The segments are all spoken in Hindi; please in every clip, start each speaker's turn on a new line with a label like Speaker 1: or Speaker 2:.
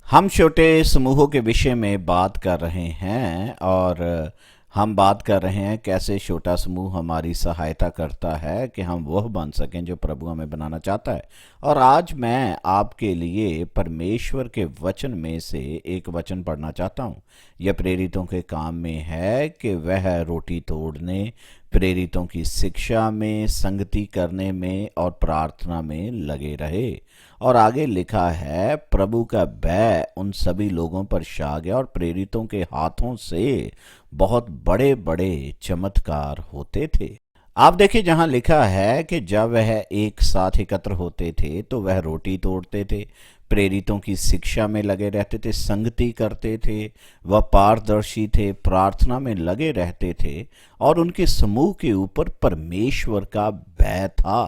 Speaker 1: हम छोटे समूहों के विषय में बात कर रहे हैं और हम बात कर रहे हैं कैसे छोटा समूह हमारी सहायता करता है कि हम वह बन सकें जो प्रभु हमें बनाना चाहता है। और आज मैं आपके लिए परमेश्वर के वचन में से एक वचन पढ़ना चाहता हूँ। यह प्रेरितों के काम में है कि वह रोटी तोड़ने, प्रेरितों की शिक्षा में, संगति करने में और प्रार्थना में लगे रहे। और आगे लिखा है, प्रभु का भय उन सभी लोगों पर छा गया और प्रेरितों के हाथों से बहुत बड़े बड़े चमत्कार होते थे। आप देखिए, जहां लिखा है कि जब वह एक साथ एकत्र होते थे तो वह रोटी तोड़ते थे, प्रेरितों की शिक्षा में लगे रहते थे, संगति करते थे, वह पारदर्शी थे, प्रार्थना में लगे रहते थे और उनके समूह के ऊपर परमेश्वर का भय था।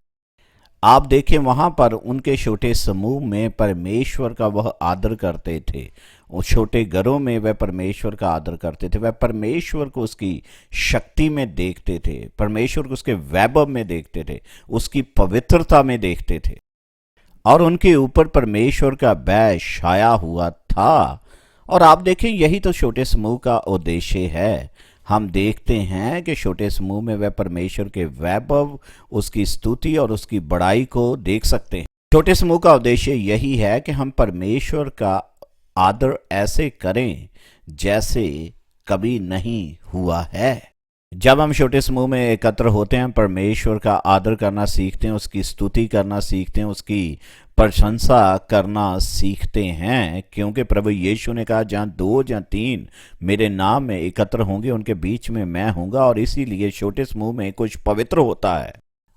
Speaker 1: आप देखें, वहां पर उनके छोटे समूह में परमेश्वर का वह आदर करते थे। उस छोटे घरों में वह परमेश्वर का आदर करते थे। वह परमेश्वर को उसकी शक्ति में देखते थे, परमेश्वर को उसके वैभव में देखते थे, उसकी पवित्रता में देखते थे और उनके ऊपर परमेश्वर का भय छाया हुआ था। और आप देखें, यही तो छोटे समूह का उद्देश्य है। हम देखते हैं कि छोटे समूह में वह परमेश्वर के वैभव, उसकी स्तुति और उसकी बड़ाई को देख सकते हैं। छोटे समूह का उद्देश्य यही है कि हम परमेश्वर का आदर ऐसे करें जैसे कभी नहीं हुआ है। जब हम छोटे समूह में एकत्र होते हैं, परमेश्वर का आदर करना सीखते हैं, उसकी स्तुति करना सीखते हैं, उसकी प्रशंसा करना सीखते हैं, क्योंकि प्रभु यीशु ने कहा, जहाँ 2 या 3 मेरे नाम में एकत्र होंगे उनके बीच में मैं हूँगा। और इसीलिए छोटे समूह में कुछ पवित्र होता है।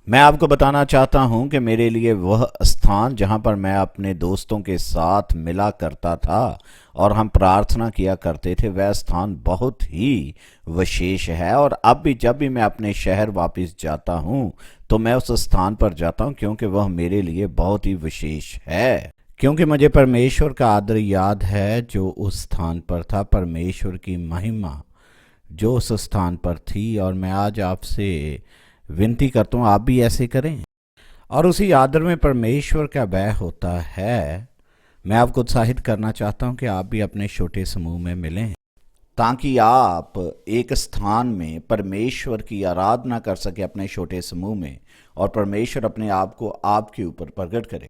Speaker 1: मैं आपको बताना चाहता हूं कि मेरे लिए वह स्थान जहां पर मैं अपने दोस्तों के साथ मिला करता था और हम प्रार्थना किया करते थे, वह स्थान बहुत ही विशेष है। और अब भी जब भी मैं अपने शहर वापस जाता हूं तो मैं उस स्थान पर जाता हूं, क्योंकि वह मेरे लिए बहुत ही विशेष है। क्योंकि मुझे परमेश्वर का आदर याद है जो उस स्थान पर था, परमेश्वर की महिमा जो उस स्थान पर थी। और मैं आज आपसे विनती करता हूँ, आप भी ऐसे करें। और उसी आदर में परमेश्वर का भय होता है। मैं आपको उत्साहित करना चाहता हूँ कि आप भी अपने छोटे समूह में मिलें, ताकि आप एक स्थान में परमेश्वर की आराधना कर सके अपने छोटे समूह में, और परमेश्वर अपने आप को आपके ऊपर प्रकट करे।